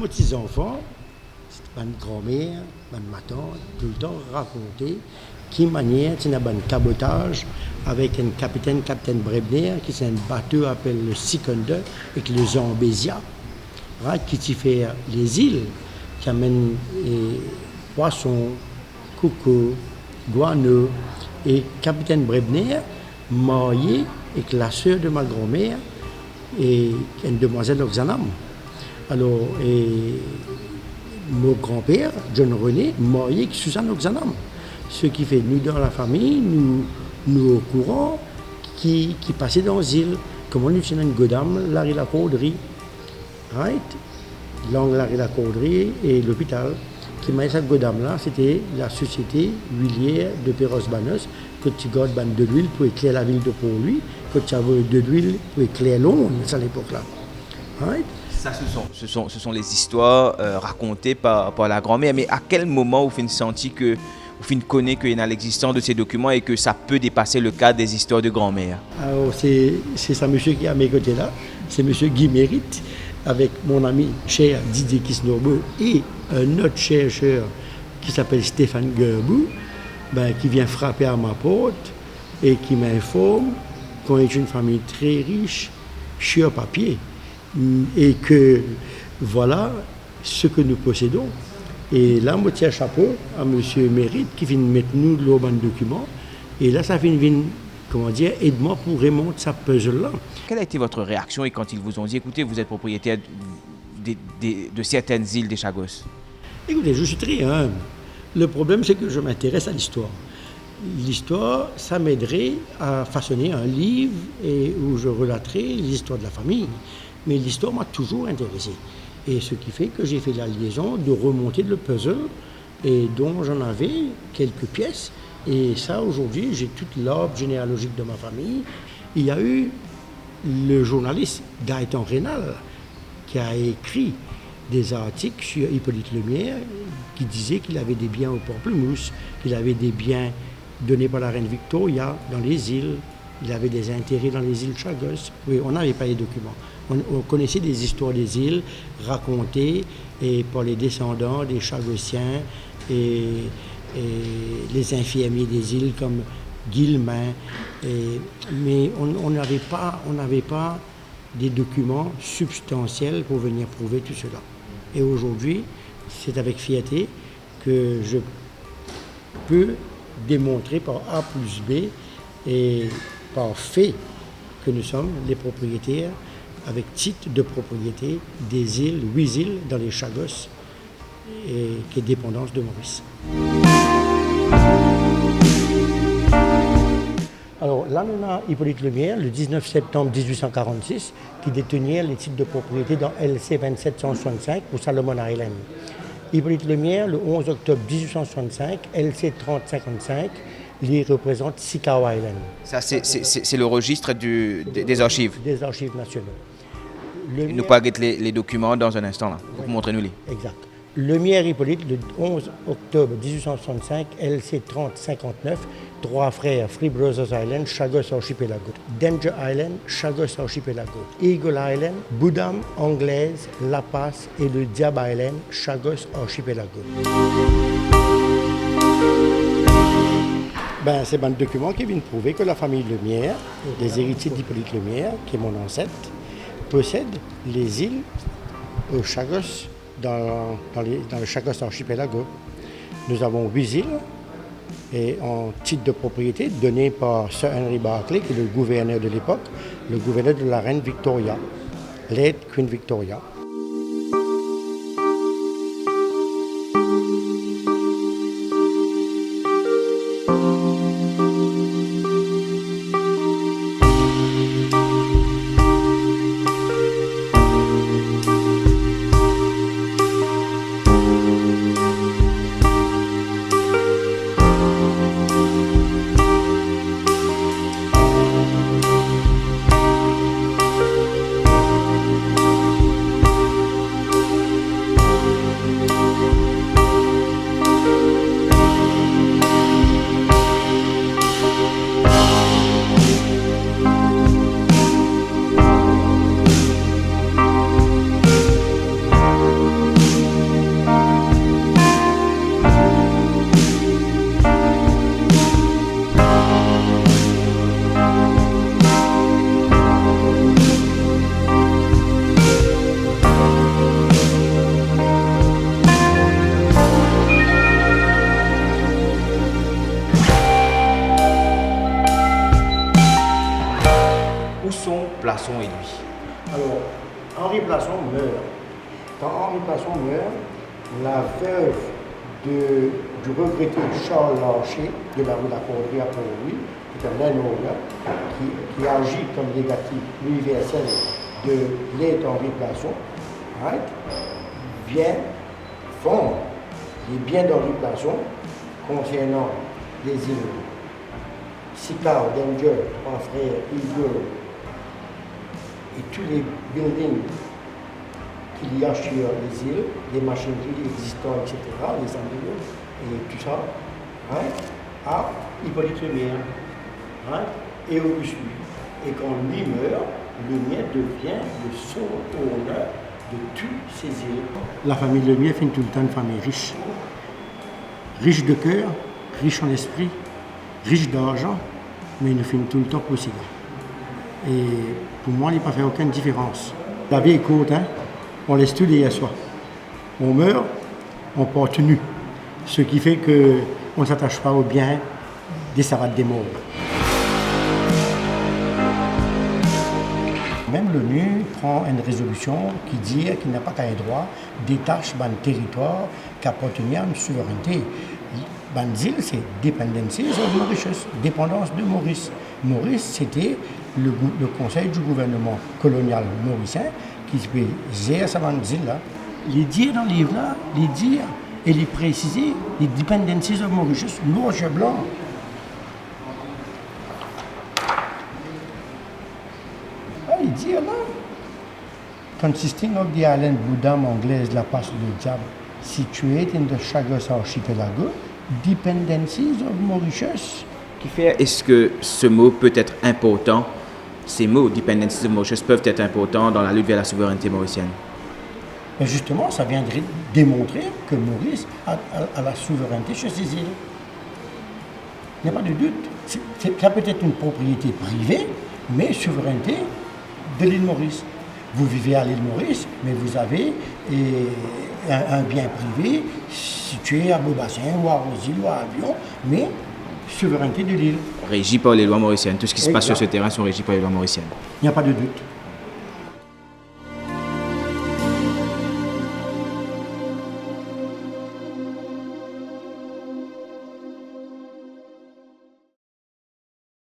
mon petits-enfants, ma grand-mère, ma tante, tout le temps raconter qui manière, c'est un cabotage avec un capitaine Brebner, qui c'est un bateau appelé le Sikander, avec le Zambésia, hein, qui t'y fait les îles, qui amène poissons, coco, guano, et capitaine Brebner, marié avec la sœur de ma grand-mère, et une demoiselle d'Oxanam. Alors, et mon grand-père, John René, marié avec Suzanne Oxanam. Ce qui fait, nous dans la famille, nous au courant, qui passait dans les îles. Comme on utilisait une godame, Larry la Caudry. Right? L'angle Larry la Caudry et l'hôpital. Qui m'a cette godame-là, c'était la société huilière de Perros-Banos, que tu gardes de l'huile pour éclairer la ville de Port-Louis, que tu avais de l'huile pour éclairer Londres à l'époque-là. Right? Ça, ce sont les histoires racontées par la grand-mère. Mais à quel moment vous avez senti que vous connaissez qu'il y a l'existence de ces documents et que ça peut dépasser le cadre des histoires de grand-mère? Alors, c'est ça, monsieur qui est à mes côtés là. C'est monsieur Guy Mérite, avec mon ami cher Didier Kisnorbo et un autre cher qui s'appelle Stéphane Gerbou, qui vient frapper à ma porte et qui m'informe qu'on est une famille très riche sur papier et que voilà ce que nous possédons. Et là, je tiens chapeau à M. Mérite qui vient mettre nous le bon document. Et là, ça vient, comment dire, aide-moi pour remonter sa puzzle-là. Quelle a été votre réaction et quand ils vous ont dit, écoutez, vous êtes propriétaire de certaines îles des Chagos? Écoutez, je suis très humble. Le problème, c'est que je m'intéresse à l'histoire. L'histoire, ça m'aiderait à façonner un livre où je relaterai l'histoire de la famille. Mais l'histoire m'a toujours intéressé. Et ce qui fait que j'ai fait la liaison de remonter le puzzle et dont j'en avais quelques pièces. Et ça, aujourd'hui, j'ai toute l'arbre généalogique de ma famille. Il y a eu le journaliste Gaëtan Rénal qui a écrit des articles sur Hippolyte Lemierre qui disait qu'il avait des biens au Pamplemousse, qu'il avait des biens donnés par la reine Victoria dans les îles, il avait des intérêts dans les îles Chagos. Oui, on n'avait pas les documents. On connaissait des histoires des îles racontées par les descendants des Chagossiens et les infirmiers des îles comme Guillemin. Mais on n'avait pas des documents substantiels pour venir prouver tout cela. Et aujourd'hui, c'est avec fierté que je peux démontrer par A plus B et par fait que nous sommes les propriétaires avec titre de propriété des îles, 8 îles dans les Chagos, qui est dépendance de Maurice. Alors là, on a Hippolyte Lemierre, le 19 septembre 1846, qui détenait les titres de propriété dans LC 2765 pour Salomon Island. Hippolyte Lemierre, le 11 octobre 1865, LC 3055, il représente Sicao Island. Ça, c'est le registre des archives. Des archives nationales. Nous parlons les documents dans un instant. Là. Vous montrez-nous-les. Exact. Lemierre Hippolyte, le 11 octobre 1865, LC 3059, trois frères, Free Brothers Island, Chagos Archipelago. Danger Island, Chagos Archipelago. Eagle Island, Boudam, Anglaise, La Paz et le Diab Island, Chagos Archipelago. C'est un document qui vient prouver que la famille Lemierre, des héritiers d'Hippolyte Lemierre, qui est mon ancêtre, possède les îles aux Chagos, dans le Chagos Archipelago. Nous avons 8 îles et en titre de propriété donné par Sir Henry Barclay, qui est le gouverneur de l'époque, le gouverneur de la reine Victoria, late Queen Victoria. sont Plasson et lui? Alors, Henri Plasson meurt. Quand Henri Plasson meurt, la veuve du regretté Charles Larcher de la rue de la Corderie à Port-Louis, qui est un landowner, qui agit comme légatif universel de l'aide Henri Plasson, right, vient fondre les biens d'Henri Plasson concernant les îles Sicard, Danger, trois frères, Eagle, et tous les buildings qu'il y a sur les îles, les machineries existantes, etc., les embryons et tout ça, right, à Hippolyte Lemierre, right, et Auguste Louis. Et quand lui meurt, Lemierre devient le seul honneur de toutes ces îles. La famille Lemierre fait tout le temps une famille riche. Riche de cœur, riche en esprit, riche d'argent, mais il nous fait tout le temps posséder. Et pour moi, il n'a pas fait aucune différence. La vie est courte, hein? On laisse tout derrière soi. On meurt, on porte nu. Ce qui fait qu'on ne s'attache pas aux biens des savates des morts. Même l'ONU prend une résolution qui dit qu'il n'a pas qu'un droit détache un territoire qui appartenait à une souveraineté. Banzil, c'est Dependencies of Mauritius, dépendance de Maurice. Maurice, c'était le conseil du gouvernement colonial mauricien qui gère sa banzil-là. Les dire dans le livre-là, les dire et les préciser, les Dependencies of Mauritius, noir et blanc. Il dit là, consisting of the island Boudam anglaise, la passe du diable, située in the Chagos archipelago, Dependencies of Mauritius. Qui fait, est-ce que ce mot peut être important, ces mots, Dependencies of Mauritius, peuvent être importants dans la lutte vers la souveraineté mauricienne? Mais justement, ça viendrait démontrer que Maurice a la souveraineté sur ses îles. Il n'y a pas de doute. Ça peut être une propriété privée, mais souveraineté de l'île Maurice. Vous vivez à l'île Maurice, mais vous avez un bien privé situé à Beaubassin, ou à Rosil, ou à Avion, mais souveraineté de l'île. Régi par les lois mauriciennes. Tout ce qui se passe sur ce terrain sont régis par les lois mauriciennes. Il n'y a pas de doute.